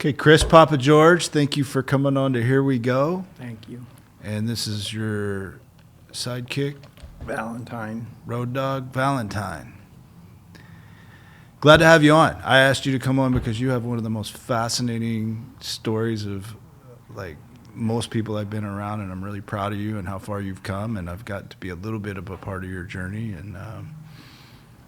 Okay, Chris, Papa George, thank you for coming on to Here We Go. Thank you. And this is your sidekick, Valentine. Road Dog Valentine. Glad to have you on. I asked you to come on because you have one of the most fascinating stories of, like, most people I've been around, and I'm really proud of you and how far you've come, and I've got to be a little bit of a part of your journey. And,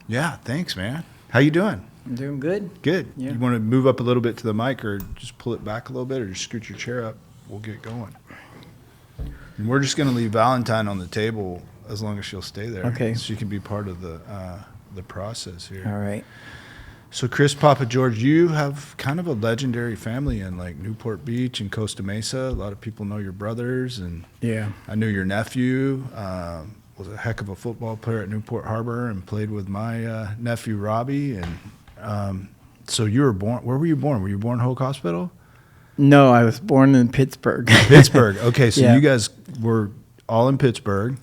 yeah, thanks, man. How you doing? I'm doing good. Good. Yeah. You want to move up a little bit to the mic or just pull it back a little bit or just scoot your chair up? We'll get going. And we're just going to leave Valentine on the table as long as she'll stay there. Okay. So she can be part of the process here. All right. So Chris, Papa George, you have kind of a legendary family in like Newport Beach and Costa Mesa. A lot of people know your brothers, and Yeah. I knew your nephew was a heck of a football player at Newport Harbor and played with my nephew Robbie. And so you were born. Where were you born? Were you born Hoke Hospital? No, I was born in Pittsburgh. Pittsburgh. Okay, so Yeah. you guys were all in Pittsburgh.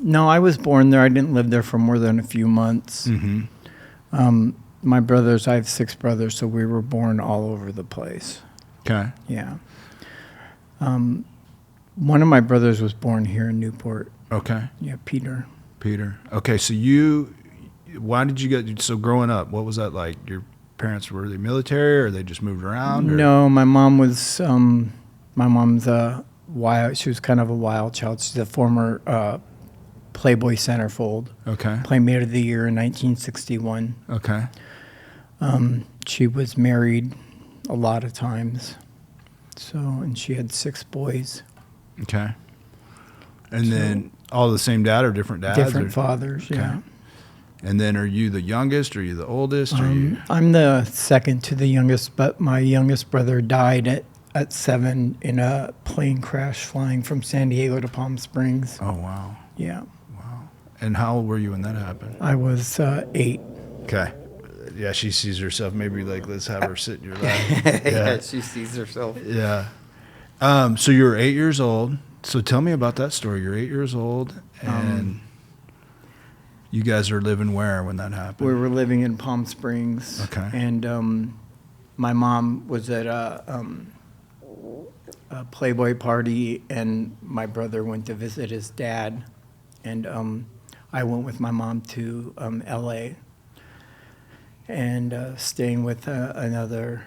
No, I was born there. I didn't live there for more than a few months. Mm-hmm. My brothers, I have 6 brothers, so we were born all over the place. Okay. Yeah. One of my brothers was born here in Newport. Okay. Yeah, Peter. Okay, so why did you get, so growing up, what was that like? Your parents, were they military or they just moved around? Or? No, my mom was, my mom's she was kind of a wild child. She's a former Playboy centerfold. Okay. Playmate of the Year in 1961. Okay. She was married a lot of times. And she had 6 boys. Okay. And then all the same dad or different dads? Different fathers, okay. yeah. And then are you the youngest or are you the oldest? I'm the second to the youngest, but my youngest brother died at 7 in a plane crash flying from San Diego to Palm Springs. Oh, wow. Yeah. Wow. And how old were you when that happened? I was 8. Okay. Yeah, she sees herself. Maybe like, let's have her sit in your lap. Yeah, she sees herself. Yeah. So you were 8 years old. So tell me about that story. You're 8 years old, and you guys are living where when that happened? We were living in Palm Springs. Okay. And my mom was at a Playboy party, and my brother went to visit his dad. And I went with my mom to L.A. and staying with another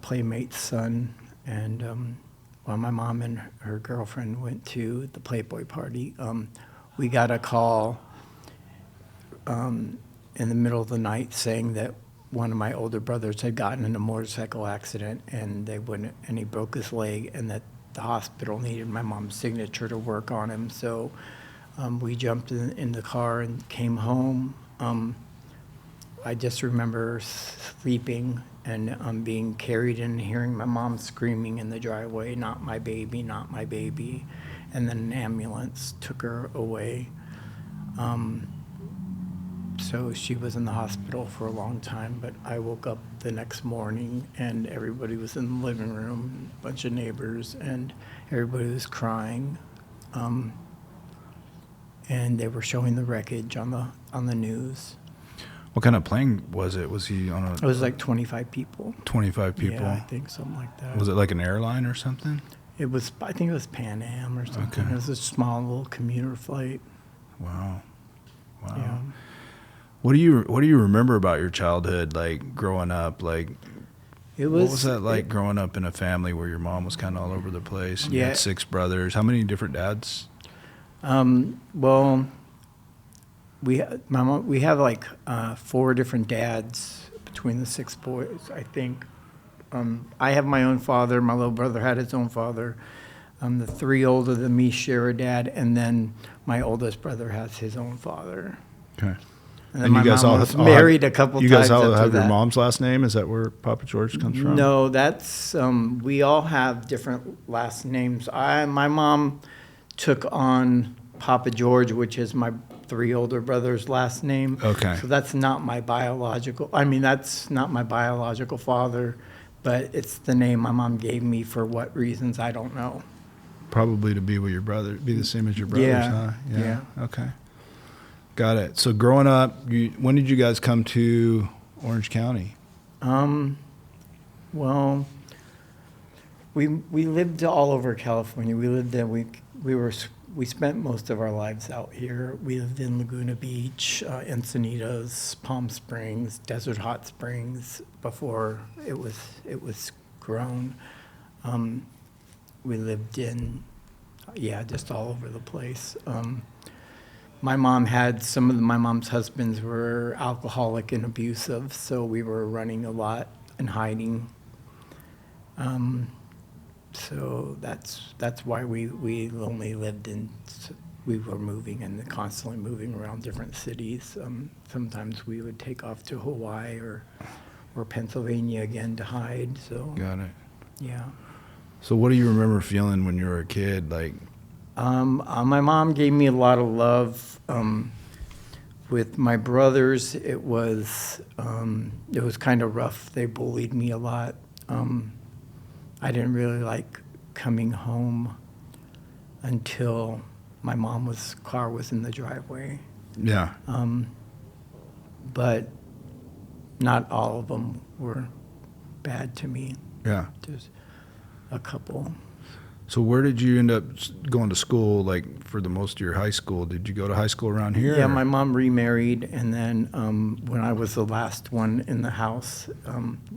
playmate's son. And while my mom and her girlfriend went to the Playboy party, we got a call in the middle of the night saying that one of my older brothers had gotten in a motorcycle accident and he broke his leg, and that the hospital needed my mom's signature to work on him. So we jumped in the car and came home. I just remember sleeping and being carried and hearing my mom screaming in the driveway, "Not my baby, not my baby." And then an ambulance took her away. So she was in the hospital for a long time, but I woke up the next morning and everybody was in the living room, a bunch of neighbors, and everybody was crying. And they were showing the wreckage on the news. What kind of plane was it? Was he on a... It was like 25 people. 25 people? Yeah, I think something like that. Was it like an airline or something? I think it was Pan Am or something. Okay. It was a small little commuter flight. Wow. Yeah. What do you remember about your childhood, like growing up? Like, what was that like growing up in a family where your mom was kind of all over the place? And you had 6 brothers. How many different dads? Well, we have like 4 different dads between the 6 boys, I think. I have my own father. My little brother had his own father. The 3 older than me share a dad, and then my oldest brother has his own father. Okay. And then my mom was married a couple times. You guys all after have that. your mom's last name? Is that where Papa George comes from? No, that's we all have different last names. My mom took on Papa George, which is my 3 older brothers' last name. Okay. So that's not my biological. I mean, that's not my biological father, but it's the name my mom gave me for what reasons I don't know. Probably to be with your brother, be the same as your brothers, huh? Yeah. Okay. Got it. So growing up, when did you guys come to Orange County? Well, we lived all over California. We lived there. We spent most of our lives out here. We lived in Laguna Beach, Encinitas, Palm Springs, Desert Hot Springs before it was grown. We lived in, just all over the place. My mom's husbands were alcoholic and abusive, so we were running a lot and hiding. So that's why we only lived we were moving and constantly moving around different cities. Sometimes we would take off to Hawaii or Pennsylvania again to hide. So Got it. yeah. So what do you remember feeling when you were a kid? Like, My mom gave me a lot of love. With my brothers, it was kind of rough. They bullied me a lot. I didn't really like coming home until my mom's car was in the driveway. yeah. But not all of them were bad to me. Yeah. Just a couple. So where did you end up going to school, like, for the most of your high school? Did you go to high school around here? Yeah, or? my mom remarried, and then when I was the last one in the house,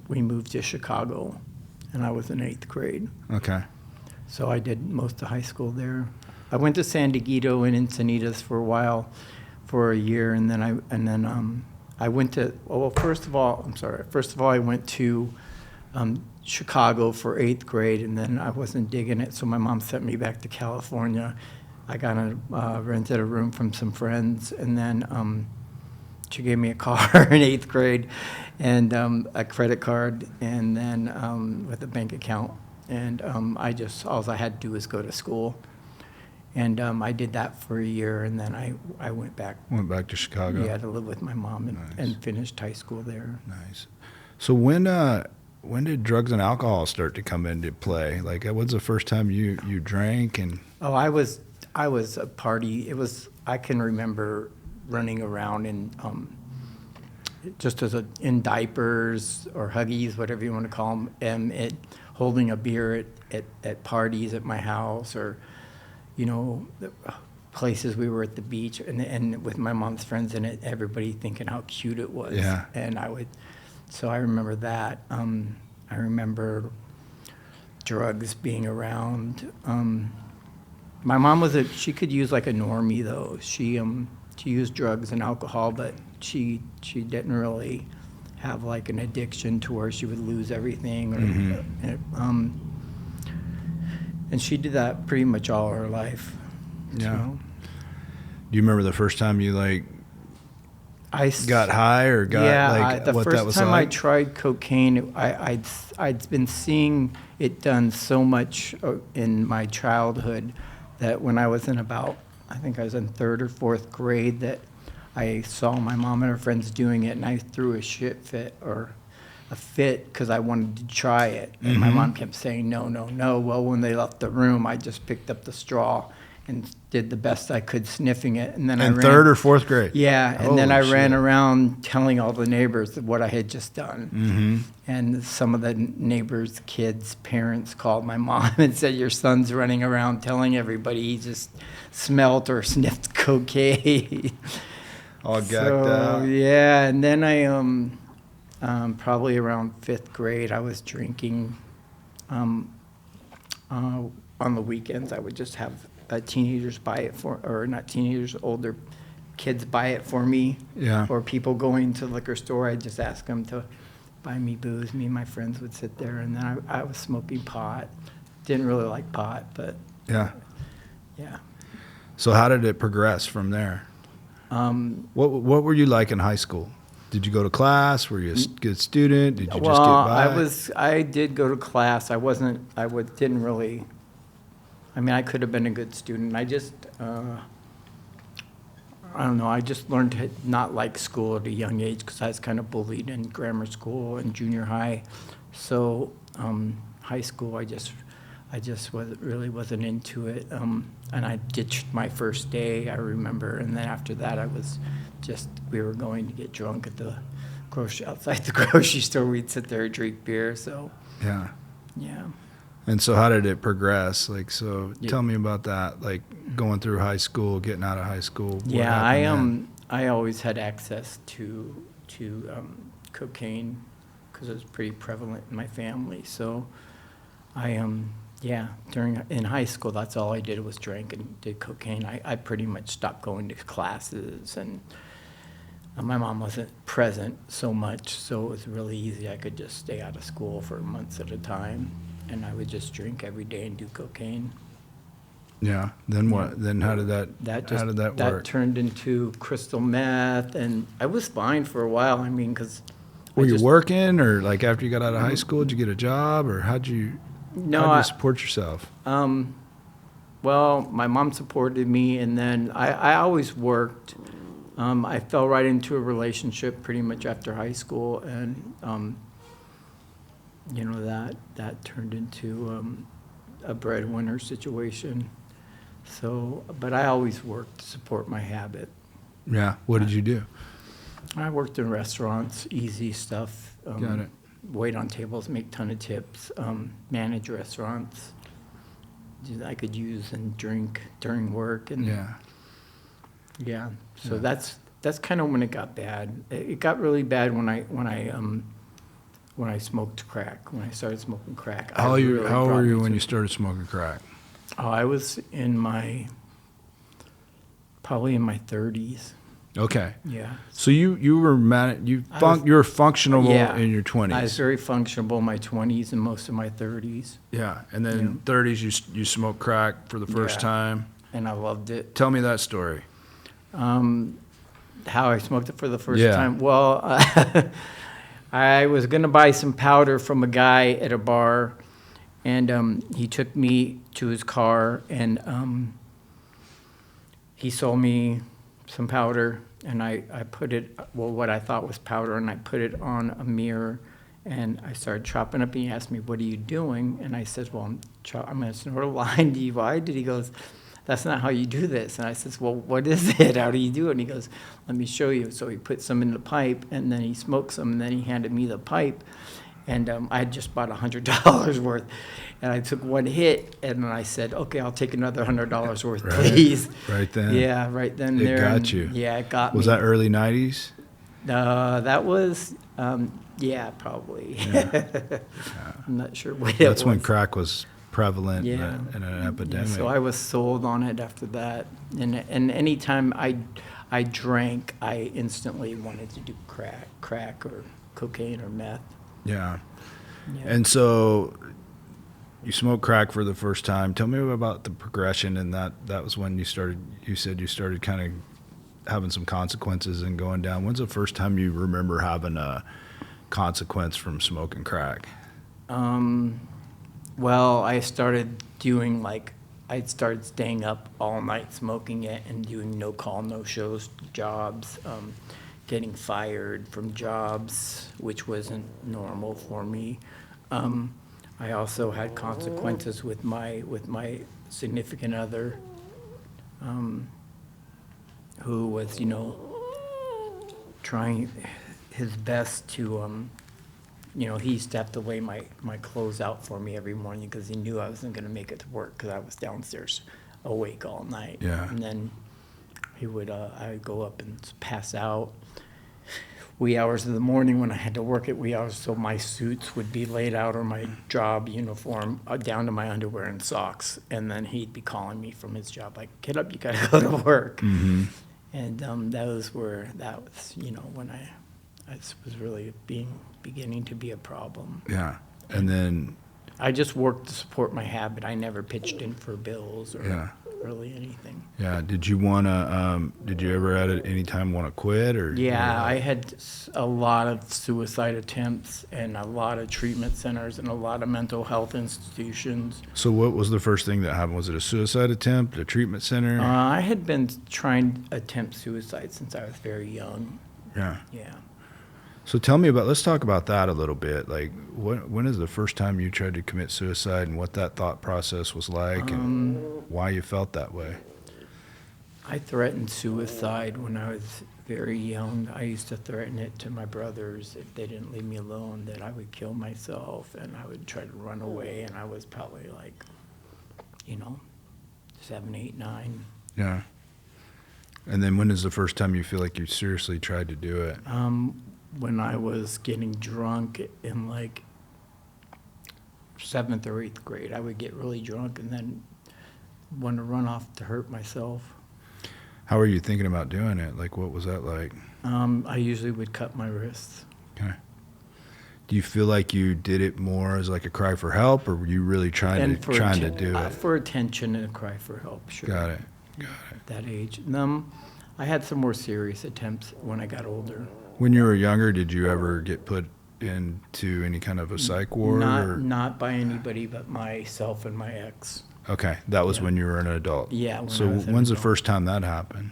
we moved to Chicago, and I was in 8th grade. Okay. So I did most of high school there. I went to San Diego and Encinitas for a while, for a year, and then I went to, first of all, I went to Chicago for 8th grade, and then I wasn't digging it, so my mom sent me back to California. I rented a room from some friends, and then she gave me a car in 8th grade and a credit card, and then with a bank account. And all I had to do was go to school. And I did that for a year, and then I went back. Went back to Chicago. Yeah, to live with my mom Nice. and finished high school there. Nice. So when did drugs and alcohol start to come into play? Like, when's the first time you drank? And Oh, I was a party. I can remember running around in in diapers or Huggies, whatever you want to call them, and holding a beer at parties at my house, or the places we were at the beach, and with my mom's friends in it, everybody thinking how cute it was. Yeah. And so I remember that. I remember drugs being around. My mom she could use like a normie though. She used drugs and alcohol, but she didn't really have like an addiction to where she would lose everything. And she did that pretty much all her life. Yeah. So, do you remember the first time you got high or got what that was like? The first time I tried cocaine, I'd been seeing it done so much in my childhood that when I was I think I was in 3rd or 4th grade, that I saw my mom and her friends doing it, and I threw a fit because I wanted to try it. And my mom kept saying, no, no, no. Well, when they left the room, I just picked up the straw and did the best I could sniffing it. And then in 3rd or 4th grade? Yeah, and then I Holy ran shit. around telling all the neighbors what I had just done. And some of the neighbors' kids' parents called my mom and said, your son's running around telling everybody he just smelt or sniffed cocaine. All gagged out. Yeah, and then I, probably around 5th grade, I was drinking. On the weekends, I would just have teenagers buy it or not teenagers, older kids buy it for me. Yeah. Or people going to the liquor store, I'd just ask them to buy me booze. Me and my friends would sit there, and then I was smoking pot. Didn't really like pot, but Yeah. yeah. So how did it progress from there? What were you like in high school? Did you go to class? Were you a good student? Did you just get by? I did go to class. Didn't really, I could have been a good student. I just, I don't know, I just learned to not like school at a young age because I was kind of bullied in grammar school and junior high. So high school, I just really wasn't into it. And I ditched my first day, I remember. And then after that, we were going to get drunk at the outside the grocery store. We'd sit there and drink beer. So Yeah. yeah. And so how did it progress? Like, so Yeah. tell me about that, like going through high school, getting out of high school. What Yeah, happened then? I always had access to cocaine because it was pretty prevalent in my family. So I yeah, in high school, that's all I did was drink and did cocaine. I pretty much stopped going to classes, and my mom wasn't present so much, so it was really easy. I could just stay out of school for months at a time, and I would just drink every day and do cocaine. Yeah. Then what? Then how did that how did that That work? turned into crystal meth, and I was fine for a while. I mean, because Were you working, or like after you got out of high school, did you get a job, or how'd you support yourself? Well, my mom supported me, and then I always worked. I fell right into a relationship pretty much after high school, and you know, that turned into a breadwinner situation. So, but I always worked to support my habit. Yeah. What did you do? I worked in restaurants, easy stuff. Got it. Wait on tables, make ton of tips, manage restaurants. I could use and drink during work, and Yeah. So Yeah. that's kind of when it got bad. It got really bad when I smoked crack. When I started smoking crack. How it old really were brought me you when to- you started smoking crack? Oh, I was probably in my 30s. Okay. Yeah. So you were you were functional Yeah. in your 20s. I was very functional in my 20s and most of my 30s, Yeah, and then 30s you smoked crack for the first Yeah. time. and I loved it. Tell me that story. How I smoked it for the first Yeah. time. Well, I was going to buy some powder from a guy at a bar, and he took me to his car, and he sold me some powder, and I put it, well, what I thought was powder, and I put it on a mirror, and I started chopping up, and he asked me, "What are you doing?" And I said, "Well, I'm going to snort a line. Do you mind?" And he goes, "That's not how you do this." And I says, "Well, what is it? How do you do it?" And he goes, "Let me show you." So he put some in the pipe, and then he smoked some, and then he handed me the pipe. And I had just bought $100 worth. And I took one hit, and then I said, "Okay, I'll take another $100 worth, Right. please." Right then. Yeah, right then It there. got and- you. Yeah, it got Was me. that early 90s? That was, yeah, probably. Yeah. I'm not sure what it That's when was. crack was prevalent Yeah. in an Yeah, epidemic. so I was sold on it after that, and anytime I drank, I instantly wanted to do crack or cocaine or meth. Yeah. Yeah. And so you smoked crack for the first time. Tell me about the progression, and that was when you said you started kind of having some consequences and going down. When's the first time you remember having a consequence from smoking crack? Well, I started doing I'd started staying up all night smoking it and doing no call, no shows jobs, getting fired from jobs, which wasn't normal for me. I also had consequences with my significant other, who was, trying his best to, he used to have to lay my clothes out for me every morning because he knew I wasn't going to make it to work because I was downstairs awake all night. Yeah. And then I would go up and pass out wee hours of the morning when I had to work at wee hours, so my suits would be laid out, or my job uniform down to my underwear and socks. And then he'd be calling me from his job, like, "Get up, you gotta go to work." Mm-hmm. And that was when I was really beginning to be a problem. Yeah. And then, I just worked to support my habit. I never pitched in for bills or Yeah. really anything. yeah, did you ever at any time want to quit, or? Yeah, I had a lot of suicide attempts and a lot of treatment centers and a lot of mental health institutions. So what was the first thing that happened? Was it a suicide attempt, a treatment center? I had been trying to attempt suicide since I was very young. Yeah. Yeah. So let's talk about that a little bit. Like, when is the first time you tried to commit suicide, and what that thought process was like, and why you felt that way? I threatened suicide when I was very young, I used to threaten it to my brothers if they didn't leave me alone, that I would kill myself and I would try to run away. And I was probably like, 7, 8, 9. Yeah. And then when is the first time you feel like you seriously tried to do it? When I was getting drunk in like 7th or 8th grade, I would get really drunk and then want to run off to hurt myself. How were you thinking about doing it? Like, what was that like? I usually would cut my wrists. Okay. Do you feel like you did it more as like a cry for help, or were you really trying to do it? For attention and a cry for help, sure. Got it. That age. I had some more serious attempts when I got older. When you were younger, did you ever get put into any kind of a psych ward? Not by anybody but myself and my ex. Okay, that was when you were an adult. Yeah. So when's the first time that happened?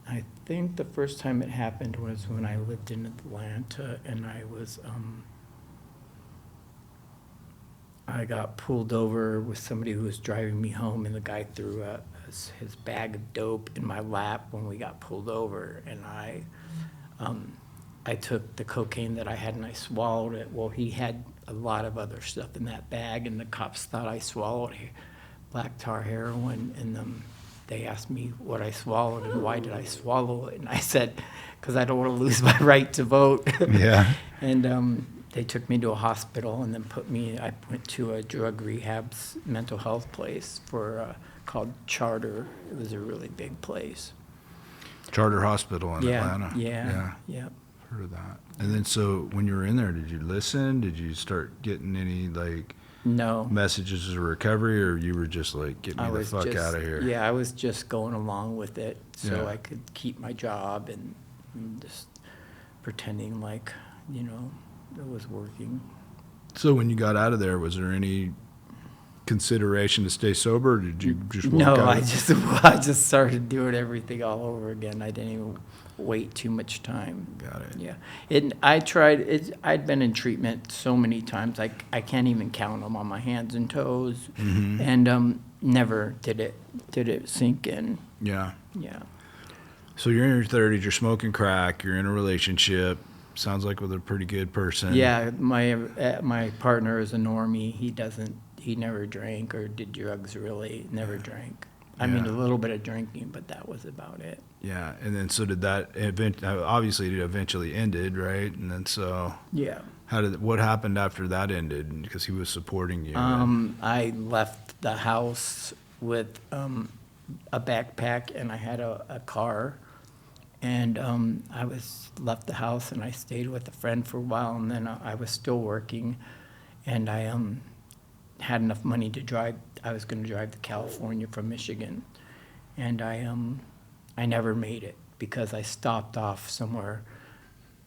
I think the first time it happened was when I lived in Atlanta, and I got pulled over with somebody who was driving me home, and the guy threw his bag of dope in my lap when we got pulled over, and I took the cocaine that I had and I swallowed it. Well, he had a lot of other stuff in that bag, and the cops thought I swallowed black tar heroin, and they asked me what I swallowed and why did I swallow it, and I said, because I don't want to lose my right to vote. Yeah. And they took me to a hospital and then I went to a drug rehab mental health place called Charter. It was a really big place. Charter Hospital in Atlanta. Yeah. Heard of that. And then so when you were in there, did you listen? Did you start getting any No. messages of recovery, or you were just like, get me the fuck out of here? Yeah, I was just going along with it so Yeah. I could keep my job and just pretending like, it was working. So when you got out of there, was there any consideration to stay sober, or did you just walk No, out? I just started doing everything all over again. I didn't even wait too much time. Got it. Yeah. I'd been in treatment so many times, I can't even count them on my hands and toes. Mm-hmm. And never did it sink in. Yeah. Yeah. So you're in your 30s, you're smoking crack, you're in a relationship, sounds like with a pretty good person. Yeah, my partner is a normie. He never drank or did drugs, really. Never drank. I mean, a little bit of drinking, but that was about it. Yeah, and then so did that obviously it eventually ended, right? And then so Yeah. what happened after that ended? Because he was supporting you. I left the house with a backpack, and I had a car, and I left the house, and I stayed with a friend for a while, and then I was still working, and I had enough money to drive. I was going to drive to California from Michigan, and I never made it because I stopped off somewhere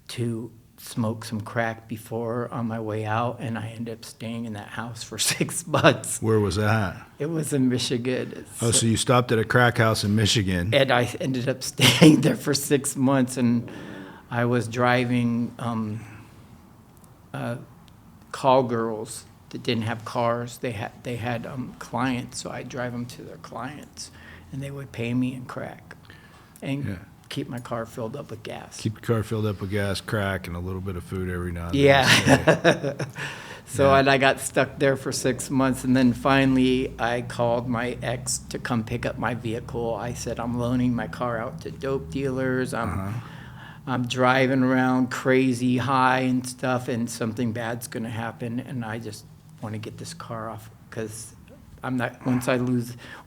to smoke some crack before on my way out, and I ended up staying in that house for 6 months. Where was that? It was in Michigan. Oh, so you stopped at a crack house in Michigan. And I ended up staying there for 6 months, and I was driving call girls that didn't have cars. They had clients, so I'd drive them to their clients, and they would pay me in crack and keep my car filled up with gas. Keep your car filled up with gas, crack, and a little bit of food every now and then. Yeah. And I got stuck there for 6 months, and then finally I called my ex to come pick up my vehicle. I said, I'm loaning my car out to dope dealers. I'm driving around crazy high and stuff, and something bad's going to happen, and I just want to get this car off because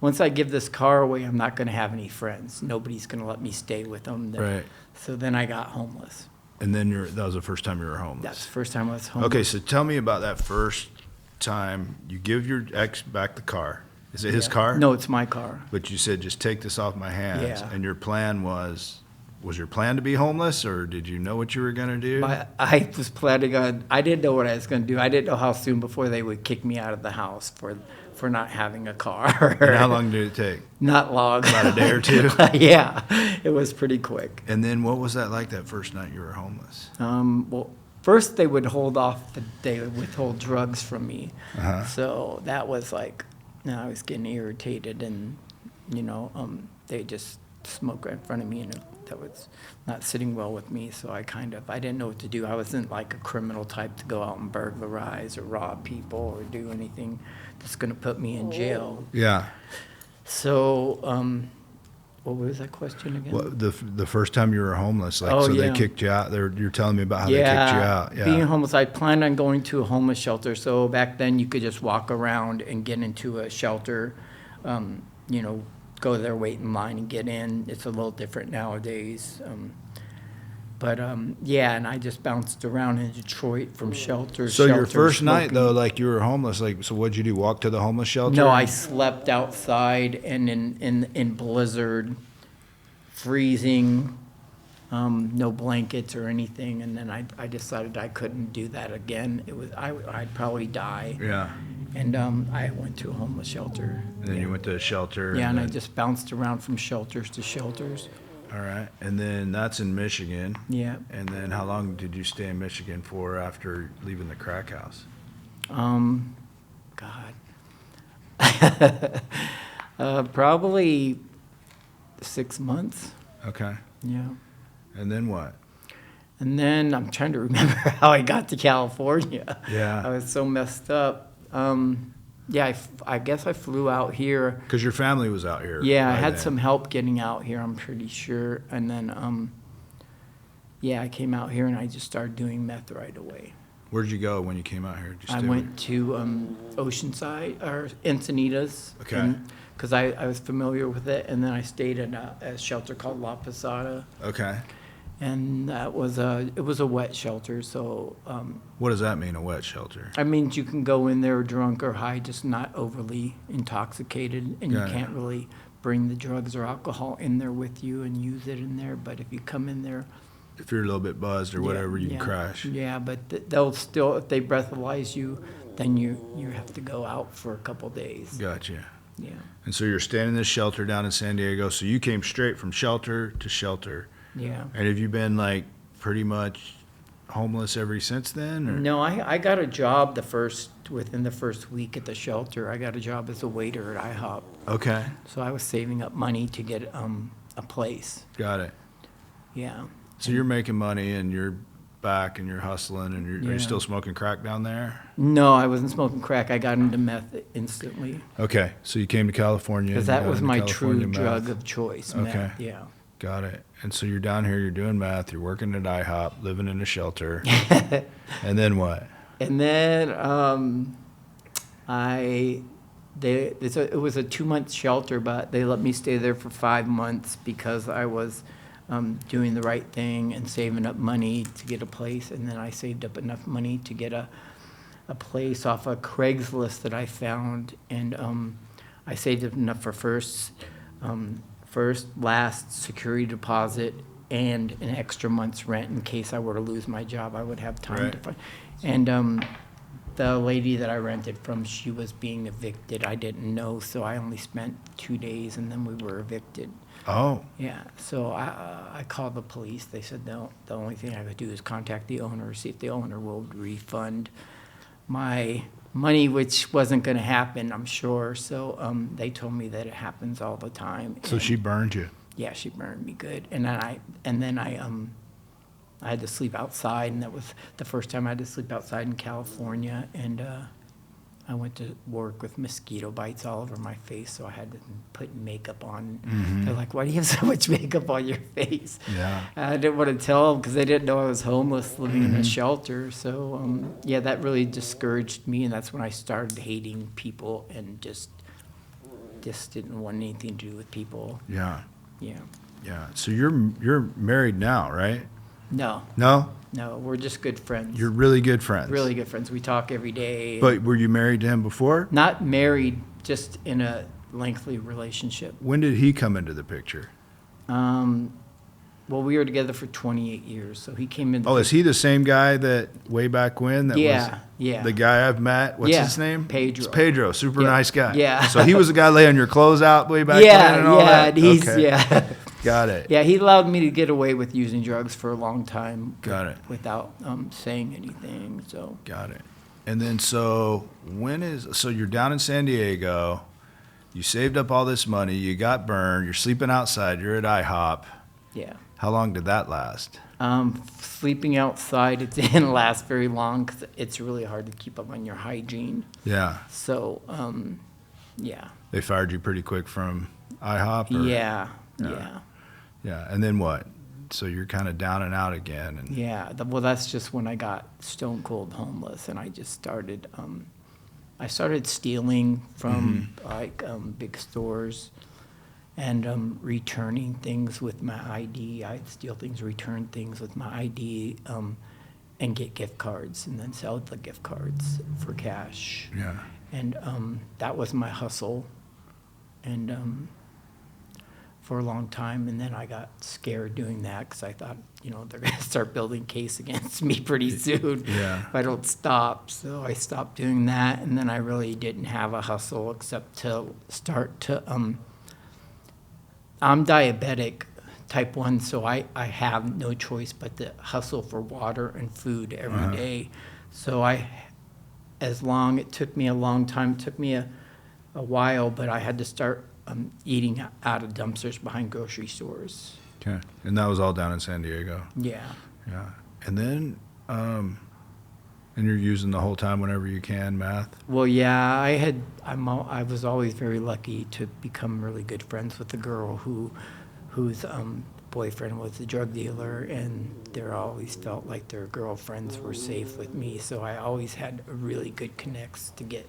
once I give this car away, I'm not going to have any friends. Nobody's going to let me stay with them. Right. So then I got homeless. And then that was the first time you were homeless. That's the first time I was homeless. Okay, so tell me about that first time you give your ex back the car. Is it his car? No, it's my car. But you said, just take this off my hands. Yeah. And your plan was your plan to be homeless, or did you know what you were going to do? I was planning on, I didn't know what I was going to do. I didn't know how soon before they would kick me out of the house for not having a car. And how long did it take? Not long. About a day or two? Yeah, it was pretty quick. And then what was that like that first night you were homeless? Well, first they would they would withhold drugs from me. Uh-huh. So that was like, I was getting irritated, and they just smoked right in front of me, and that was not sitting well with me. So I didn't know what to do. I wasn't like a criminal type to go out and burglarize or rob people or do anything that's going to put me in jail. Yeah. So, what was that question again? Well, the first time you were homeless, like, Oh, so yeah. they kicked you out. You're telling me about how they kicked you out. Yeah. Being homeless, I planned on going to a homeless shelter. So back then you could just walk around and get into a shelter, go there, wait in line and get in. It's a little different nowadays. And I just bounced around in Detroit from shelter to So shelter. your first night, smoking. though, like, you were homeless, like, so what'd you do? Walk to the homeless shelter? No, I slept outside and in blizzard, freezing, no blankets or anything. And then I decided I couldn't do that again. I'd probably die. Yeah. And I went to a homeless shelter. And then you went to a shelter. Yeah, and I then- just bounced around from shelters to shelters. All right. And then that's in Michigan. Yeah. And then how long did you stay in Michigan for after leaving the crack house? God. Probably 6 months. Okay. Yeah. And then what? And then I'm trying to remember how I got to California. Yeah. I was so messed up. I guess I flew out here. Because your family was out here. Yeah, I by had then. some help getting out here, I'm pretty sure. And then, I came out here and I just started doing meth right away. Where'd you go when you came out here? Did you I stay went to Oceanside, or Encinitas. Okay. Because I was familiar with it. And then I stayed in a shelter called La Posada. Okay. And it was a wet shelter, so What does that mean, a wet shelter? I mean you can go in there drunk or high, just not overly intoxicated, and Got you it. can't really bring the drugs or alcohol in there with you and use it in there. But if you come in there, If you're a little bit buzzed or whatever, you can crash. Yeah, but they'll still, if they breathalyze you, then you have to go out for a couple days. Gotcha. Yeah. And so you're staying in this shelter down in San Diego. So you came straight from shelter to shelter. Yeah. And have you been like pretty much homeless ever since then? Or? No, I got a job within the first week at the shelter. I got a job as a waiter at IHOP. Okay. So I was saving up money to get a place. Got it. Yeah. So you're making money and you're back and you're hustling and are Yeah. you still smoking crack down there? No, I wasn't smoking crack. I got into meth instantly Okay. So you came to California. because and that got was into my California true meth. drug of choice. Okay. Meth. Yeah. Got it. And so you're down here, you're doing math, you're working at IHOP, living in a shelter. And then what? And then it was a 2-month shelter, but they let me stay there for 5 months because I was doing the right thing and saving up money to get a place. And then I saved up enough money to get a place off of Craigslist that I found. And I saved up enough for last security deposit and an extra month's rent in case I were to lose my job. I would have time to Right. find. And the lady that I rented from, she was being evicted. I didn't know, so I only spent 2 days and then we were evicted. Oh, Yeah, so I called the police. They said no, the only thing I could do is contact the owner, see if the owner will refund my money, which wasn't going to happen, I'm sure. So they told me that it happens all the time. so And, she burned you. yeah, she burned me good. And then I had to sleep outside, and that was the first time I had to sleep outside in California. And I went to work with mosquito bites all over my face, so I had to put makeup on. They're like, "Why do you have so much makeup on your face?" Yeah. I didn't want to tell them because they didn't know I was homeless, living in a shelter. So that really discouraged me, and that's when I started hating people and just didn't want anything to do with people. Yeah. Yeah. Yeah. So you're married now, right? No, No? we're just good friends. You're really good friends. really good friends. We talk every day. But were you married to him before? Not married, just in a lengthy relationship. When did he come into the picture? Well, we were together for 28 years, so he came in. Oh, is he the same guy that way back when? That Yeah, was yeah. The guy I've met. What's Yeah, his name? Pedro. It's Pedro. Super Yeah, nice guy. yeah. So he was the guy laying your clothes out way back Yeah, when and all yeah, that? and he's Okay. yeah. Got it. Yeah, he allowed me to get away with using drugs for a long time. Got it. Without saying anything. So Got it. And then so you're down in San Diego You saved up all this money. You got burned. You're sleeping outside. You're at IHOP. Yeah. How long did that last? Sleeping outside, it didn't last very long because it's really hard to keep up on your hygiene. Yeah. So, yeah. They fired you pretty quick from IHOP? Or? Yeah. Yeah. And then what? So you're kind of down and out again. And Yeah. Well, that's just when I got stone cold homeless, and I just started. I started stealing from big stores, and returning things with my ID. I'd steal things, return things with my ID, and get gift cards, and then sell the gift cards for cash. Yeah. And that was my hustle, and for a long time. And then I got scared doing that because I thought, they're going to start building case against me pretty soon if I don't stop. So I stopped doing that, and then I really didn't have a hustle except to start to. I'm diabetic, type 1, so I have no choice but to hustle for water and food every day. So it took me a long time, it took me a while, but I had to start eating out of dumpsters behind grocery stores. Okay. And that was all down in San Diego? Yeah. Yeah. And then, and you're using the whole time whenever you can, meth? Well, yeah, I was always very lucky to become really good friends with a girl whose boyfriend was a drug dealer, and they always felt like their girlfriends were safe with me. So I always had a really good connects to get.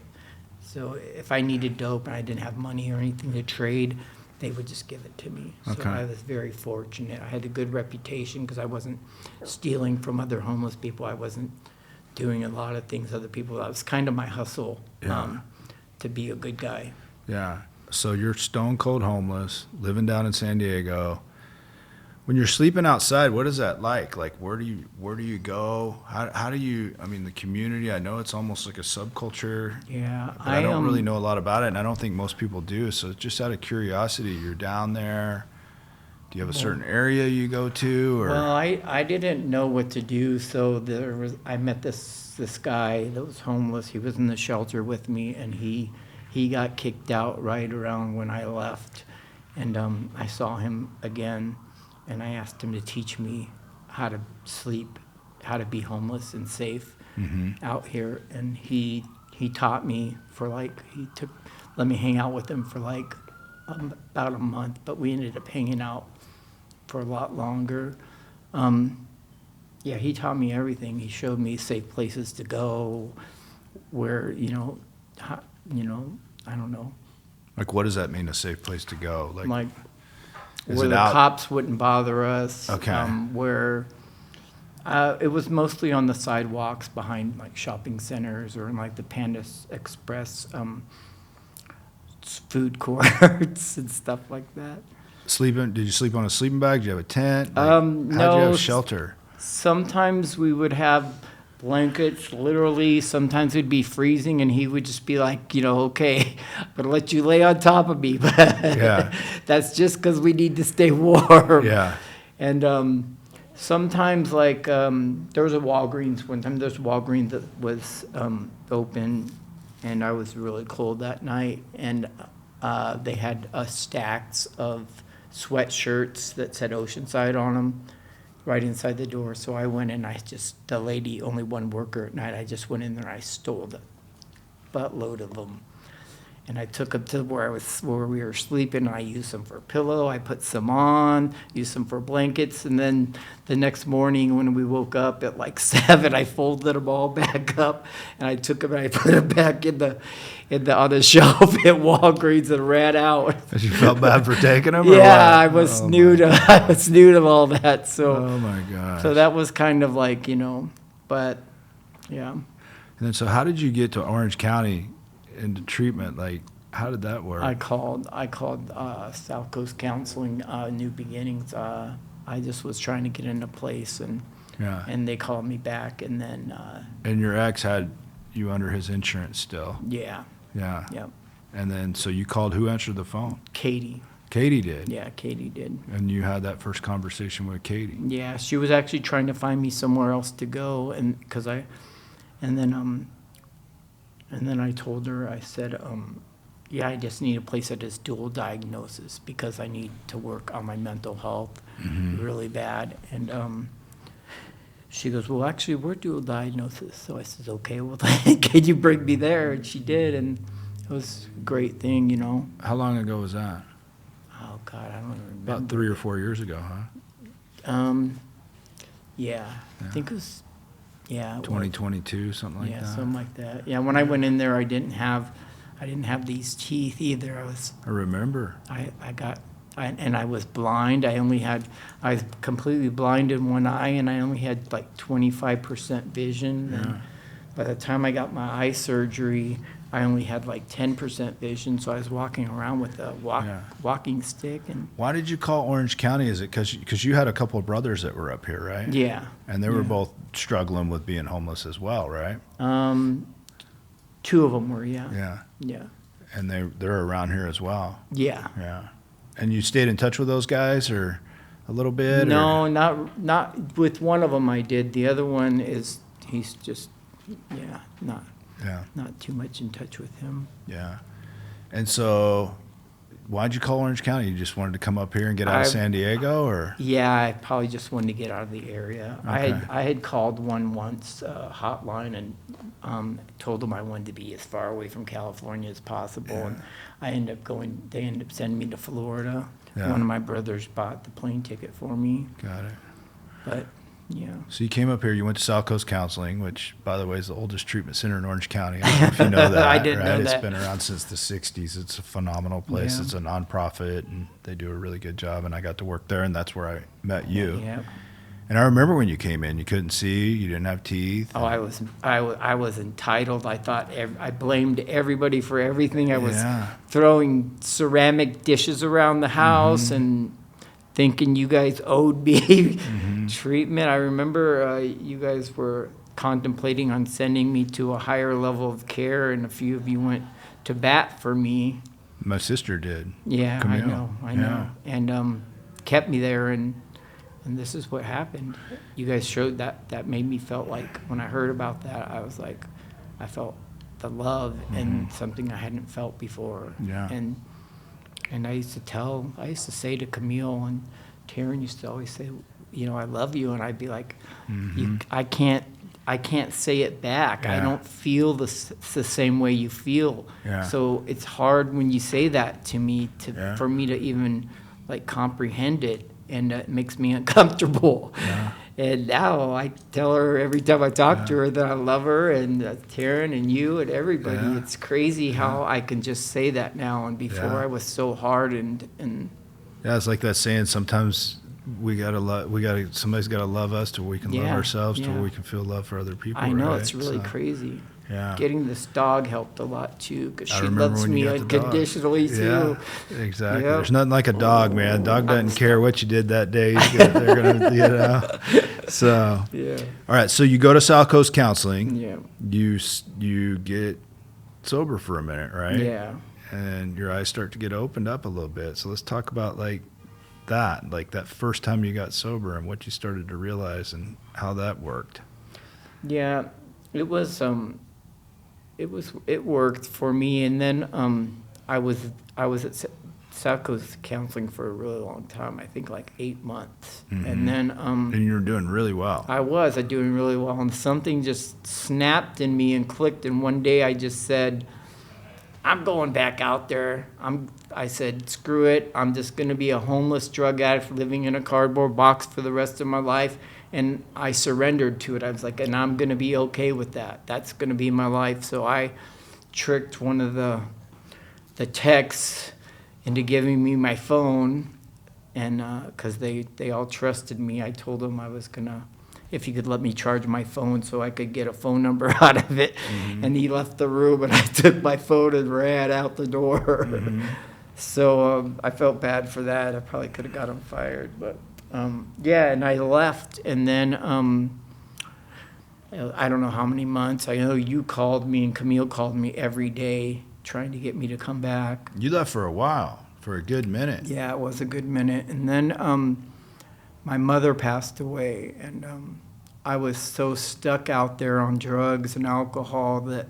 So if I needed dope and I didn't have money or anything to trade, they would just give it to me. Okay. So I was very fortunate. I had a good reputation because I wasn't stealing from other homeless people. I wasn't doing a lot of things other people. That was kind of my hustle, to be a good guy. Yeah. So you're stone cold homeless, living down in San Diego. When you're sleeping outside, what is that like? Like, where do you go? How do you, the community, I know it's almost like a subculture. Yeah. But I don't really know a lot about it, and I don't think most people do. So just out of curiosity, you're down there. Do you have a certain area you go to? Or? Well, I didn't know what to do, so I met this guy that was homeless. He was in the shelter with me, and he got kicked out right around when I left. And I saw him again, and I asked him to teach me how to sleep, how to be homeless and safe out here. And he taught me let me hang out with him for about a month, but we ended up hanging out for a lot longer. He taught me everything. He showed me safe places to go, where I don't know. Like, what does that mean, a safe place to go? Like where the cops wouldn't bother us. Okay. Where it was mostly on the sidewalks behind like shopping centers or in like the Panda Express food courts and stuff like that. Did you sleep on a sleeping bag? Did you have a tent? No. How'd you have shelter? Sometimes we would have blankets, literally. Sometimes it'd be freezing, and he would just be like, okay, I'm going to let you lay on top of me. But that's just because we need to stay warm. Yeah. And sometimes, there was a Walgreens. One time there was a Walgreens that was open, and I was really cold that night. And they had stacks of sweatshirts that said Oceanside on them right inside the door. So I went and the lady, only one worker at night, I just went in there and I stole the buttload of them. And I took them to where we were sleeping. I used them for a pillow. I put some on, used them for blankets. And then the next morning when we woke up at 7, I folded them all back up, and I took them and I put them back on the shelf at Walgreens and ran out. You felt bad for taking them? Yeah, I was new to all that. So. Oh my gosh. So that was kind of but yeah. And then, so how did you get to Orange County into treatment? How did that work? I called South Coast Counseling, New Beginnings. I just was trying to get into place, and they called me back, and then. And your ex had you under his insurance still? Yeah. Yeah. Yep. And then, so you called, who answered the phone? Katie. Katie did? Yeah, Katie did. And you had that first conversation with Katie? Yeah, she was actually trying to find me somewhere else to go, and then I told her, I said, yeah, I just need a place that is dual diagnosis because I need to work on my mental health really bad. And she goes, well, actually, we're dual diagnosis. So I says, okay, well, can you bring me there? And she did, and it was a great thing, you know. How long ago was that? Oh, God, I don't even remember. About 3 or 4 years ago, huh? Yeah, I think it was, yeah. it was. 2022, something like Yeah, that. something like that. Yeah, when I went in there, I didn't have these teeth either. I remember. I was blind. I was completely blind in one eye, and I only had like 25% vision. Yeah. And by the time I got my eye surgery, I only had like 10% vision, so I was walking around with a walking stick. And Why did you call Orange County? Is it because you had a couple of brothers that were up here, right? yeah, And they were both struggling with being homeless as well, right? 2 of them were, yeah. Yeah. And they're around here as well. Yeah. Yeah. And you stayed in touch with those guys or a little bit? No, not with one of them I did. The other one he's just, not too much in touch with him. Yeah. And so why'd you call Orange County? You just wanted to come up here and get out of San Diego, or? Yeah, I probably just wanted to get out of the area. Okay. I had called one once, hotline, and told them I wanted to be as far away from California as possible. Yeah. And they ended up sending me to Florida. Yeah. One of my brothers bought the plane ticket for me. Got it. But, yeah. So you came up here, you went to South Coast Counseling, which, by the way, is the oldest treatment center in Orange County. I don't know if you know that. I didn't know It's that. been around since the 60s. It's a phenomenal place. Yeah. It's a nonprofit, and they do a really good job, and I got to work there, and that's where I met you. Yeah. And I remember when you came in, you couldn't see, you didn't have teeth. Oh, I was entitled. I thought I blamed everybody for everything. I was throwing ceramic dishes around the house and thinking you guys owed me treatment. I remember you guys were contemplating on sending me to a higher level of care, and a few of you went to bat for me. My sister did. Yeah, Camille. I know. And kept me there, and this is what happened. You guys showed that made me felt like, when I heard about that, I was like, I felt the love and something I hadn't felt before. Yeah. And I used to say to Camille, and Taryn used to always say, you know, I love you, and I'd be like, I can't say it back. I Yeah. don't feel the same way you feel. Yeah. So it's hard when you say that to me Yeah. for me to even like comprehend it, and it makes me uncomfortable. Yeah. And now I tell her every time I talk to her that I love her, and Taryn and you and everybody. Yeah. It's crazy how I can just say that now, and before Yeah. I was so hard and Yeah, it's like that saying, sometimes somebody's gotta love us till we can love Yeah, ourselves, till yeah. we can feel love for other people. I know right? it's really So, crazy. Yeah. Getting this dog helped a lot too, because I she remember loves when me you got the dog. unconditionally too. Yeah, exactly. Yep. There's nothing like a dog, man. Dog doesn't care what you did that day. They're gonna, So, Yeah. all right. So you go to South Coast Counseling. Yeah. You get sober for a minute, right? Yeah. And your eyes start to get opened up a little bit. So let's talk about like that first time you got sober and what you started to realize and how that worked. Yeah. It was it worked for me, and then I was at South Coast Counseling for a really long time. I think like 8 months, and then And you were doing really well. I was doing really well, and something just snapped in me and clicked. And one day I just said, I'm going back out there. I said, screw it. I'm just going to be a homeless drug addict living in a cardboard box for the rest of my life. And I surrendered to it. I was like, and I'm going to be okay with that. That's going to be my life. So I tricked one of the techs into giving me my phone. And because they all trusted me, I told them I was going to, if he could let me charge my phone so I could get a phone number out of it. And he left the room, and I took my phone and ran out the door. So I felt bad for that. I probably could have got him fired. But, yeah, and I left. And then I don't know how many months. I know you called me, and Camille called me every day trying to get me to come back. You left for a while, for a good minute. Yeah, it was a good minute. And then my mother passed away, and I was so stuck out there on drugs and alcohol that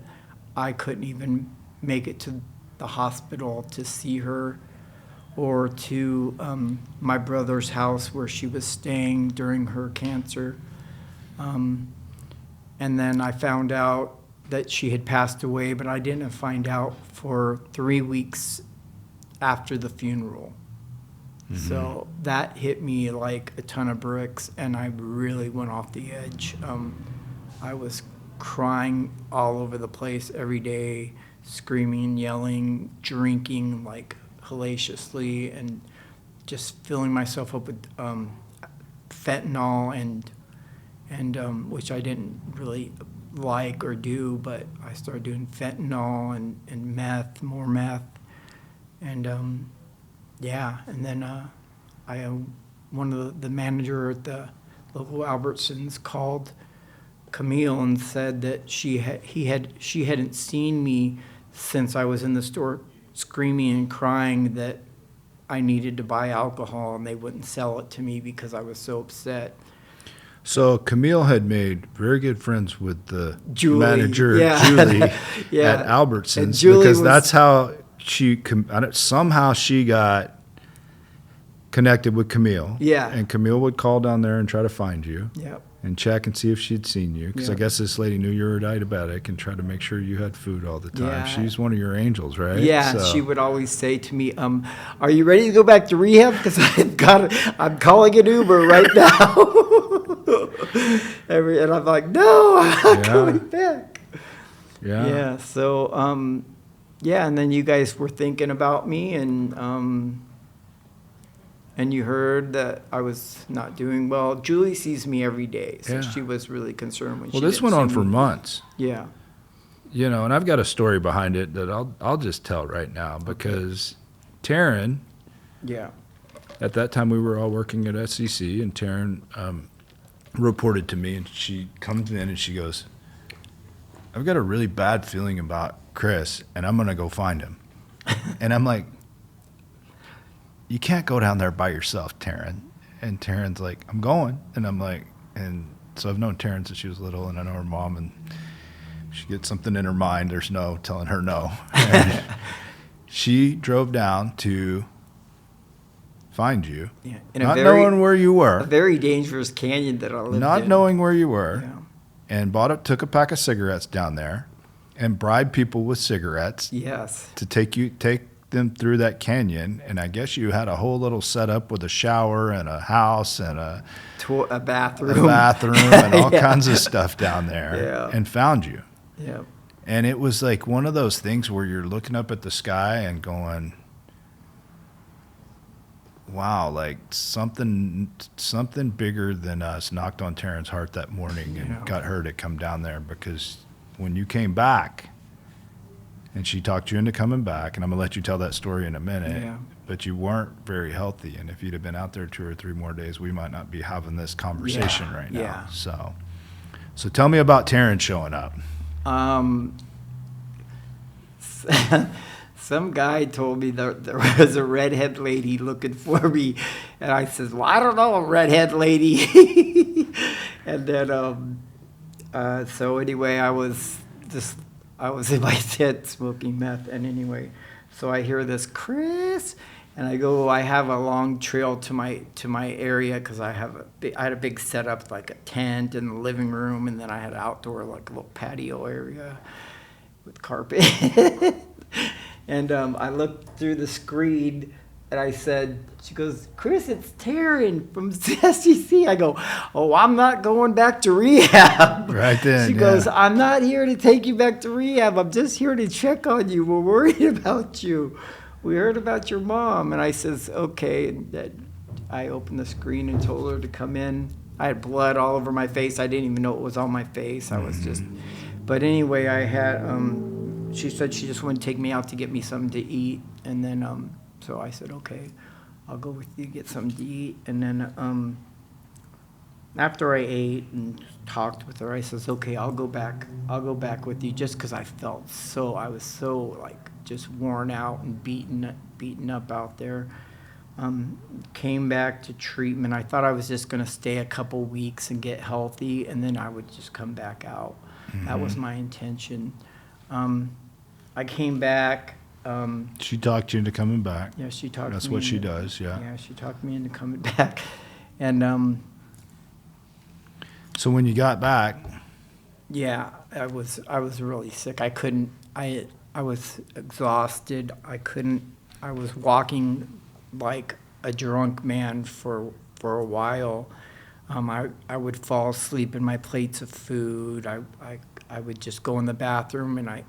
I couldn't even make it to the hospital to see her, or to my brother's house where she was staying during her cancer. And then I found out that she had passed away, but I didn't find out for 3 weeks after the funeral. So that hit me like a ton of bricks, and I really went off the edge. I was crying all over the place every day, screaming, yelling, drinking like hellaciously, and just filling myself up with fentanyl and which I didn't really like or do, but I started doing fentanyl and meth, more meth, and yeah, and then one of the manager at the local Albertsons called Camille and said that she hadn't seen me since I was in the store screaming and crying that I needed to buy alcohol, and they wouldn't sell it to me because I was so upset. So Camille had made very good friends with the Julie, manager, yeah. Julie, Yeah. at Albertsons, And Julie because was- that's how somehow she got connected with Camille. Yeah. And Camille would call down there and try to find you Yep. and check and see if she'd seen you. Because I Yeah. guess this lady knew you were diabetic and tried to make sure you had food all the time. Yeah. She's one of your angels, right? Yeah, So- she would always say to me, "Are you ready to go back to rehab? Because I'm calling an Uber right now." And I'm like, "No, I'm Yeah. coming back." Yeah. Yeah. So, yeah, and then you guys were thinking about me, and you heard that I was not doing well. Julie sees me every day, so Yeah. she was really concerned when she. Well, this didn't went on see for me. months. Yeah. You know, and I've got a story behind it that I'll just tell right now, because Taryn, Yeah. at that time we were all working at SEC, and Taryn reported to me, and she comes in and she goes, "I've got a really bad feeling about Chris, and I'm going to go find him." And I'm like, "You can't go down there by yourself, Taryn." And Taryn's like, "I'm going." And I'm like, and so I've known Taryn since she was little, and I know her mom, and she gets something in her mind, there's no telling her no. And she drove down to find you, Yeah. In not knowing where you a were, very dangerous canyon that I lived in. not knowing where you were, Yeah. and took a pack of cigarettes down there and bribed people with cigarettes Yes. to take them through that canyon. And I guess you had a whole little setup with a shower and a house and a Bathroom. and all Yeah. kinds of stuff down there, Yeah. and found you. Yeah. And it was like one of those things where you're looking up at the sky and going, wow, like something bigger than us knocked on Taryn's heart that morning and Yeah. got her to come down there. Because when you came back and she talked you into coming back, and I'm going to let you tell that story in a minute, Yeah. but you weren't very healthy. And if you'd have been out there 2 or 3 more days, we might not be having this conversation Yeah. right now. Yeah. So tell me about Taryn showing up. Some guy told me that there was a redhead lady looking for me, and I says, "Well, I don't know a redhead lady." And then, so anyway, I was in my tent smoking meth, and anyway, so I hear this, "Chris," and I go, I have a long trail to my area because I had a big setup, like a tent in the living room, and then I had outdoor, like a little patio area with carpet. And I looked through the screen, and I said, she goes, "Chris, it's Taryn from SEC." I go, "Oh, I'm not going back to rehab." Right then, She yeah. goes, "I'm not here to take you back to rehab. I'm just here to check on you. We're worried about you. We heard about your mom." And I says, "Okay." And then I opened the screen and told her to come in. I had blood all over my face. I didn't even know it was on my face. I was just, but anyway, I had, she said she just wanted to take me out to get me something to eat. And then, so I said, "Okay, I'll go with you, get something to eat." And then, after I ate and talked with her, I says, "Okay, I'll go back with you," just because I was so like just worn out and beaten up out there. Came back to treatment. I thought I was just going to stay a couple weeks and get healthy, and then I would just come back out. That was my intention. I came back She talked you into coming back. Yeah, she talked That's me what she into- does, yeah. Yeah, she talked me into coming back. And So when you got back, yeah, I was really sick. I was exhausted. I was walking like a drunk man for a while. I would fall asleep in my plates of food. I would just go in the bathroom and I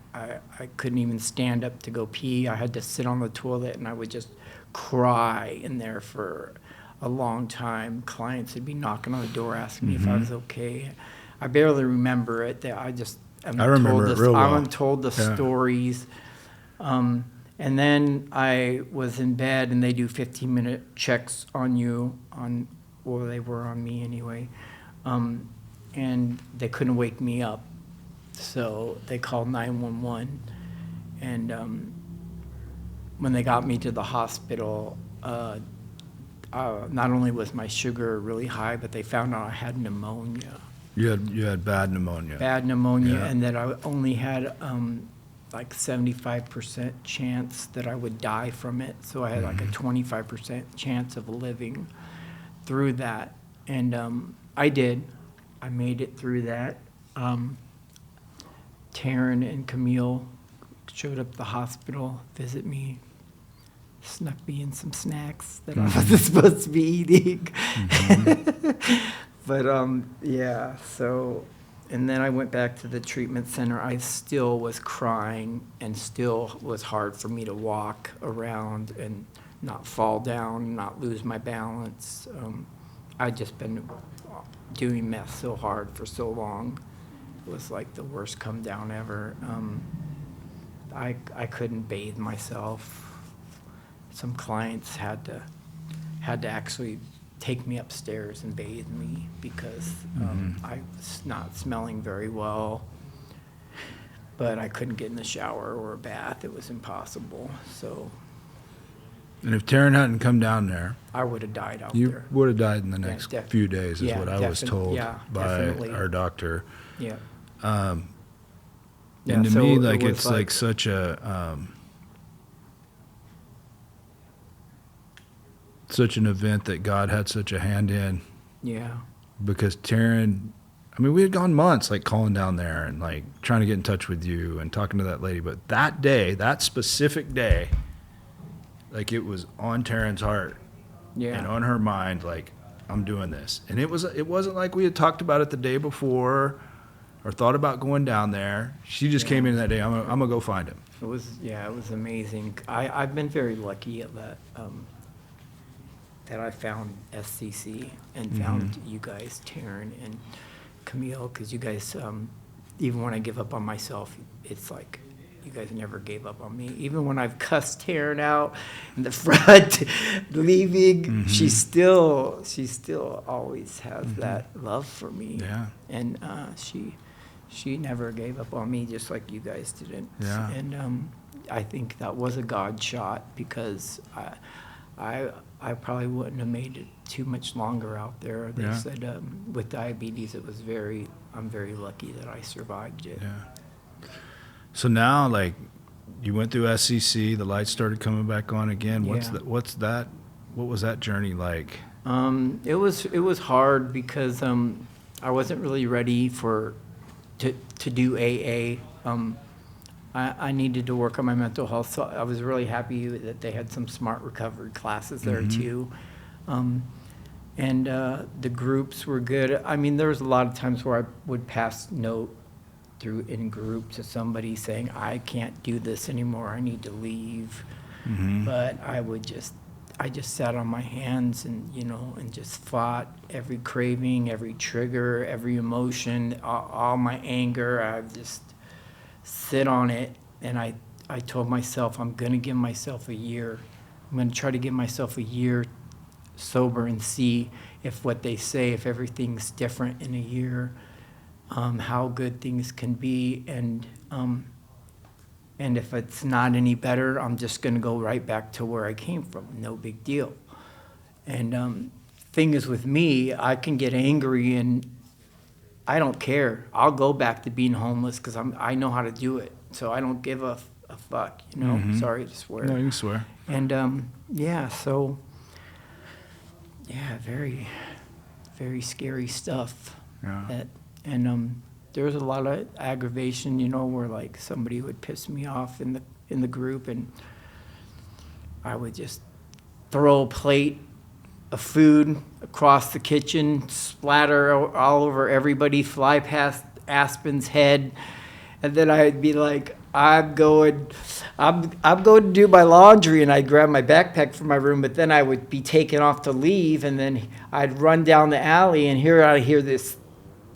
couldn't even stand up to go pee. I had to sit on the toilet and I would just cry in there for a long time. Clients would be knocking on the door asking me if I was okay. I barely remember it. I remember it real well. I'm told the Yeah. stories. And then I was in bed and they do 15-minute checks on you well, they were on me anyway. And they couldn't wake me up. So they called 911. And when they got me to the hospital, not only was my sugar really high, but they found out I had pneumonia. you had bad pneumonia. Bad pneumonia, Yeah. and that I only had like 75% chance that I would die from it. So I had like a 25% chance of living through that. And I did. I made it through that. Taryn and Camille showed up at the hospital, visit me, snuck me in some snacks that I wasn't supposed to be eating. But yeah, so, and then I went back to the treatment center. I still was crying and still was hard for me to walk around and not fall down, not lose my balance. I'd just been doing meth so hard for so long. It was like the worst come down ever. I couldn't bathe myself. Some clients had to actually take me upstairs and bathe me because I was not smelling very well. But I couldn't get in the shower or a bath. It was impossible. So And if Taryn hadn't come down there, I would have died out you there. would have died in the Yeah, next few days, is yeah, what I was told yeah, by definitely. our doctor. Yeah. And to so me, it like, was it's like such a such an event that God had such a hand in, Yeah. because Taryn, I mean, we had gone months like calling down there and like trying to get in touch with you and talking to that lady, but that day, that specific day, like, it was on Taryn's heart Yeah. and on her mind, like, I'm doing this. And it wasn't like we had talked about it the day before or thought about going down there. She just came in that day. I'm gonna go find him. It was amazing. I've been very lucky at that, that I found SCC and found you guys, Taryn and Camille, because you guys, even when I give up on myself, it's like you guys never gave up on me. Even when I've cussed Taryn out in the front, leaving, she still always has that love for me. Yeah. And she never gave up on me, just like you guys didn't. Yeah. And I think that was a God shot, because I probably wouldn't have made it too much longer out there. They Yeah. said with diabetes, I'm very lucky that I survived it. Yeah. So now, like, you went through SCC, the lights started coming back on again. Yeah. What was that journey like? It was hard because I wasn't really ready to do AA. I needed to work on my mental health, so I was really happy that they had some smart recovery classes there too. And the groups were good. I mean, there was a lot of times where I would pass note through in group to somebody saying, I can't do this anymore, I need to leave. But I just sat on my hands and, and just fought every craving, every trigger, every emotion, all my anger. I just sit on it, and I told myself I'm going to give myself a year. I'm going to try to give myself a year sober and see if what they say, if everything's different in a year, how good things can be, and if it's not any better, I'm just going to go right back to where I came from. No big deal. And thing is, with me, I can get angry and I don't care. I'll go back to being homeless because I know how to do it. So I don't give a a fuck, you know. Mhm. Sorry to swear. No, you can swear. And yeah, so yeah, very, very scary stuff. Yeah. And there was a lot of aggravation, you know, where like somebody would piss me off in the group, and I would just throw a plate of food across the kitchen, splatter all over everybody, fly past Aspen's head, and then I'd be like, I'm going to do my laundry, and I'd grab my backpack from my room, but then I would be taken off to leave, and then I'd run down the alley, and here I hear this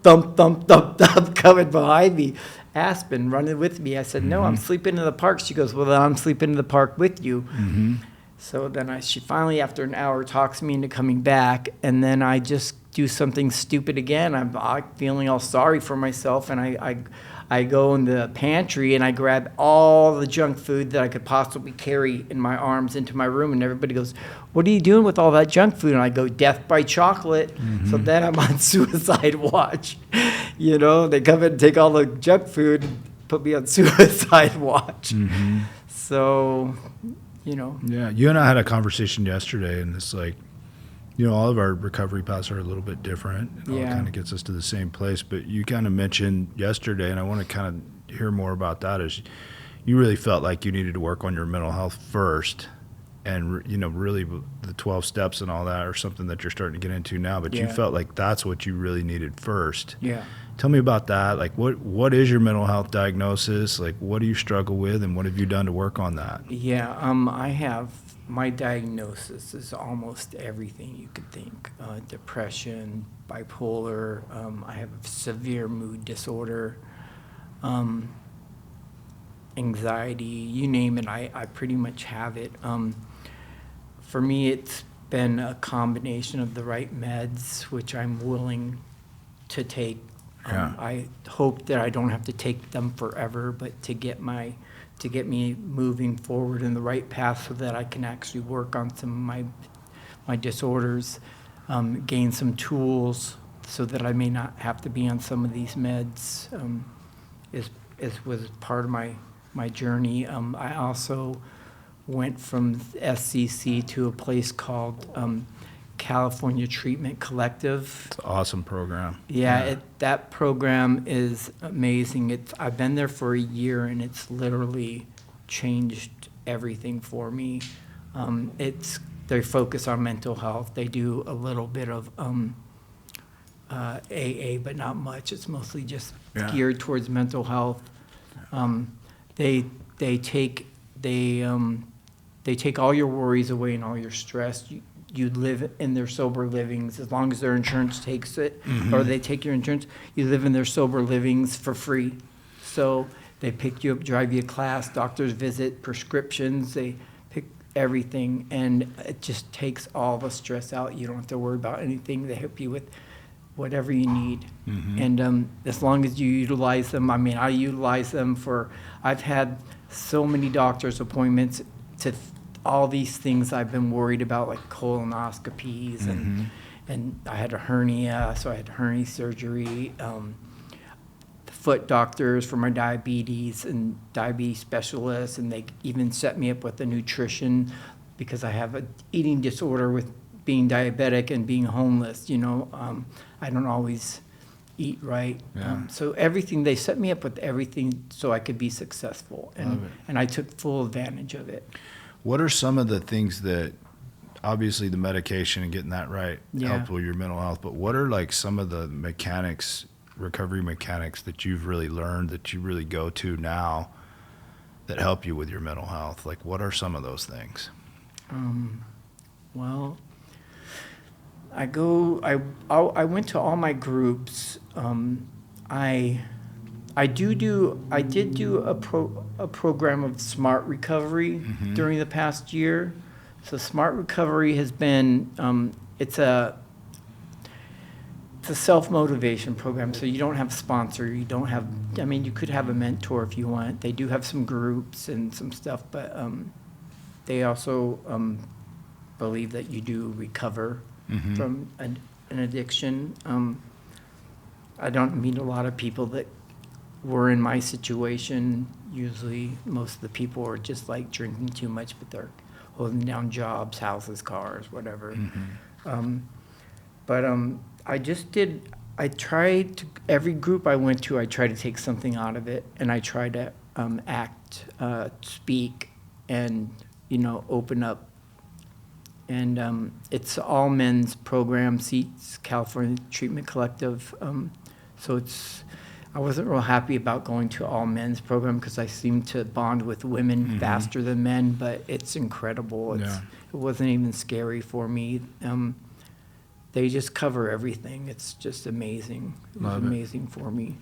thump, thump, thump, thump coming behind me. Aspen running with me. I said, no, I'm sleeping in the park. She goes, well, then I'm sleeping in the park with you. Mm-hmm. So then she finally, after an hour, talks me into coming back, and then I just do something stupid again. I'm feeling all sorry for myself, and I go in the pantry and I grab all the junk food that I could possibly carry in my arms into my room, and everybody goes, what are you doing with all that junk food? And I go, death by chocolate. Mm-hmm. So then I'm on suicide watch. You know, they come in and take all the junk food and put me on suicide watch. Mm-hmm. So, you know. Yeah, you and I had a conversation yesterday, and it's like, you know, all of our recovery paths are a little bit different. It all kind of gets us to the same place. But you kind of mentioned yesterday, and I want to kind of hear more about that, is you really felt like you needed to work on your mental health first. And, you know, really the 12 steps and all that are something that you're starting to get into now. But you felt like that's what you really needed first. Yeah. Tell me about that. Like, what is your mental health diagnosis? Like, what do you struggle with, and what have you done to work on that? Yeah, I have, my diagnosis is almost everything you could think. Depression, bipolar, I have severe mood disorder, anxiety, you name it, I pretty much have it. For me, it's been a combination of the right meds, which I'm willing to take. I hope that I don't have to take them forever, but to get me moving forward in the right path so that I can actually work on some of my disorders, gain some tools so that I may not have to be on some of these meds, was part of my journey. I also went from SCC to a place called California Treatment Collective. It's an awesome program. Yeah. That program is amazing. I've been there for a year, and it's literally changed everything for me. They focus on mental health. They do a little bit of AA, but not much. It's mostly just geared towards mental health. They take all your worries away and all your stress. You live in their sober livings as long as their insurance takes it, or they take your insurance. You live in their sober livings for free. So they pick you up, drive you to class, doctor's visit, prescriptions. They pick everything, and it just takes all the stress out. You don't have to worry about anything. They help you with whatever you need. And as long as you utilize them, I mean, I utilize them I've had so many doctor's appointments to all these things I've been worried about, like colonoscopies, and I had a hernia, so I had hernia surgery, foot doctors for my diabetes and diabetes specialists, and they even set me up with a nutrition because I have an eating disorder with being diabetic and being homeless. You know, I don't always eat right. So everything, they set me up with everything so I could be successful, and I took full advantage of it. What are some of the things that, obviously the medication and getting that right helped with your mental health, but what are like some of the recovery mechanics that you've really learned, that you really go to now, that help you with your mental health? Like, what are some of those things? Well, I went to all my groups. I did do a program of Smart Recovery during the past year. So Smart Recovery has been it's a self-motivation program. So you don't have a sponsor. You don't have. I mean, you could have a mentor if you want. They do have some groups and some stuff, but they also believe that you do recover from an addiction. I don't meet a lot of people that were in my situation, usually most of the people are just like drinking too much, but they're holding down jobs, houses, cars, whatever. But I tried to, every group I went to, I tried to take something out of it, and I tried to act, speak, and, open up. And it's all men's program, SEATS, California Treatment Collective. So I wasn't real happy about going to all men's program because I seem to bond with women faster than men, but it's incredible. It wasn't even scary for me. They just cover everything. It's just amazing. It was amazing for me.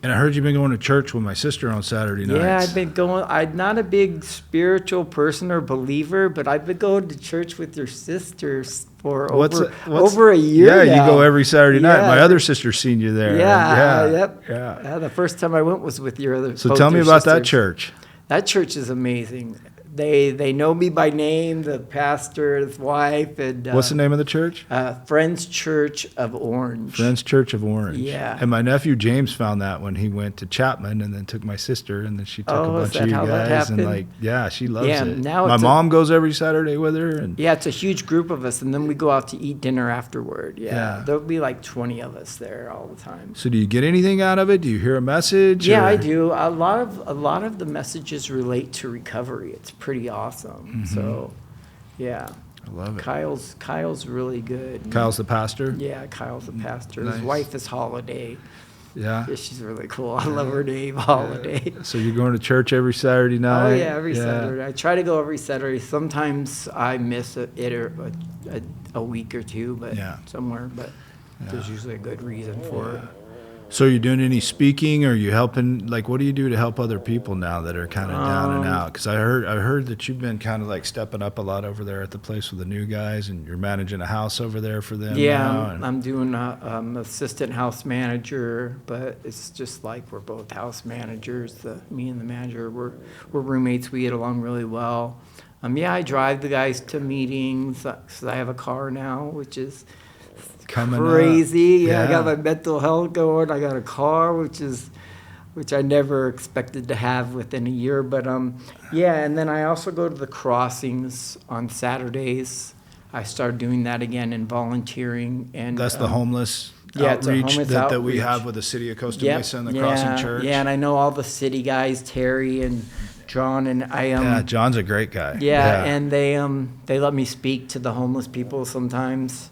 And I heard you've been going to church with my sister on Saturday nights. Yeah, I've been going. I'm not a big spiritual person or believer, but I've been going to church with your sisters for over a year now. Yeah, you go every Saturday night. My other sister's seen you there. Yeah. The first time I went was with your other. So tell me about that church. That church is amazing. They know me by name, the pastor, his wife, and what's the name of the church? Friends Church of Orange. Friends Church of Orange. Yeah. And my nephew James found that when he went to Chapman, and then took my sister, and then she took a bunch of you guys, and she loves it. Now my mom goes every Saturday with her, and it's a huge group of us, and then we go out to eat dinner afterward. There'll be like 20 of us there all the time. So do you get anything out of it? Do you hear a message? Yeah, I do. A lot of the messages relate to recovery. It's pretty awesome. So, yeah. I love it. Kyle's really good. Kyle's the pastor? Yeah, Kyle's the pastor. Nice. His wife is Holiday. Yeah. She's really cool. I love her name, Holiday. So you're going to church every Saturday night? Oh, yeah, every Saturday. I try to go every Saturday. Sometimes I miss a week or two, but somewhere. But there's usually a good reason for it. So are you doing any speaking, or are you helping, like, what do you do to help other people now that are kind of down and out? Because I heard that you've been kind of like stepping up a lot over there at the place with the new guys, and you're managing a house over there for them. Yeah, I'm doing assistant house manager, but it's just like we're both house managers. Me and the manager, we're roommates. We get along really well. I drive the guys to meetings because I have a car now, which is crazy. Yeah, I got my mental health going. I got a car, which I never expected to have within a year. But and then I also go to the crossings on Saturdays. I started doing that again and volunteering. And that's the homeless outreach that we have with the city of Costa Mesa and the Crossing Church. Yeah, and I know all the city guys, Terry and John, and I. John's a great guy. Yeah, and they let me speak to the homeless people sometimes.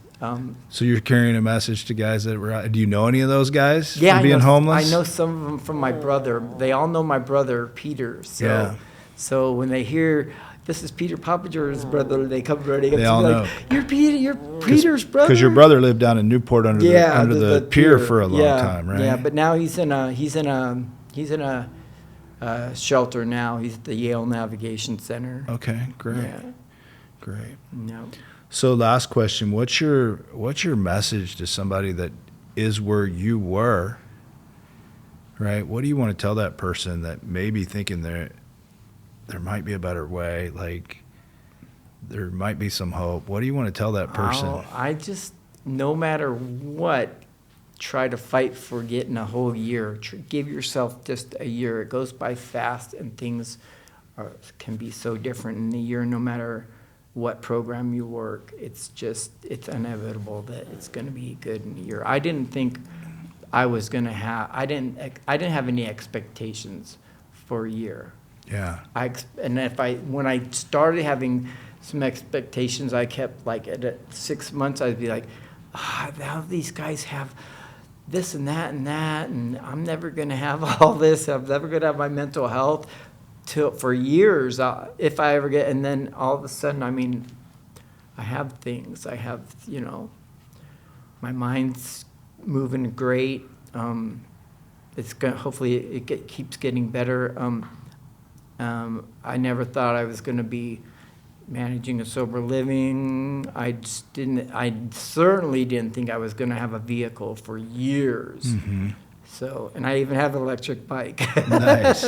So you're carrying a message to guys that were out. Do you know any of those guys? Yeah, being homeless? I know some of them from my brother. They all know my brother, Peter. So when they hear, this is Peter Poppager's brother, they come running up to me like, you're Peter's brother? Because your brother lived down in Newport under the pier for a long time, right? Yeah, but now he's in a shelter now. He's at the Yale Navigation Center. Okay, great. Yeah. Great. No. So last question, what's your message to somebody that is where you were, right? What do you want to tell that person that may be thinking there might be a better way, like there might be some hope? What do you want to tell that person? I just, no matter what, try to fight for getting a whole year. Give yourself just a year. It goes by fast, and things can be so different in a year, no matter what program you work. It's inevitable that it's going to be good in a year. I didn't think I was going to have, I didn't have any expectations for a year. Yeah. When I started having some expectations, I kept like at 6 months, I'd be like, now these guys have this and that, and I'm never going to have all this. I'm never going to have my mental health. For years, if I ever get, and then all of a sudden, I have things. I have, my mind's moving great. Hopefully it keeps getting better. I never thought I was going to be managing a sober living. I certainly didn't think I was going to have a vehicle for years. Mm-hmm. So, and I even have an electric bike. Nice.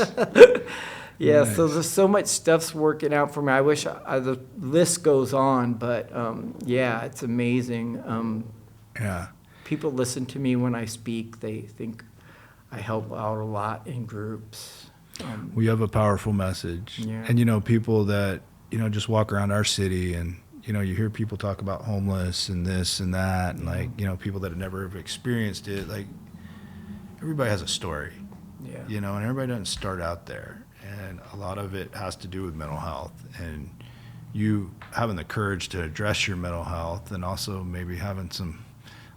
Yeah, nice. So there's so much stuff's working out for me. I wish the list goes on, but it's amazing. Yeah. People listen to me when I speak. They think I help out a lot in groups. We have a powerful message. Yeah. And, people that, just walk around our city and, you hear people talk about homeless and this and that, and like, people that have never have experienced it, like everybody has a story, Yeah. and everybody doesn't start out there. And a lot of it has to do with mental health and you having the courage to address your mental health, and also maybe having some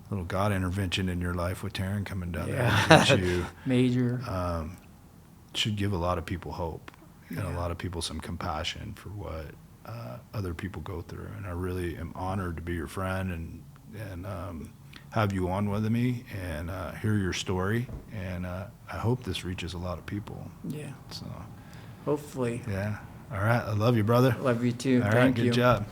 little God intervention in your life with Taryn coming down there to get you. Major. Should give a lot of people hope and a lot of people some compassion for what other people go through. And I really am honored to be your friend and have you on with me and hear your story. And I hope this reaches a lot of people. Yeah. So Hopefully. yeah. All right. I love you, brother. Love you too. All right. Thank Good you. job.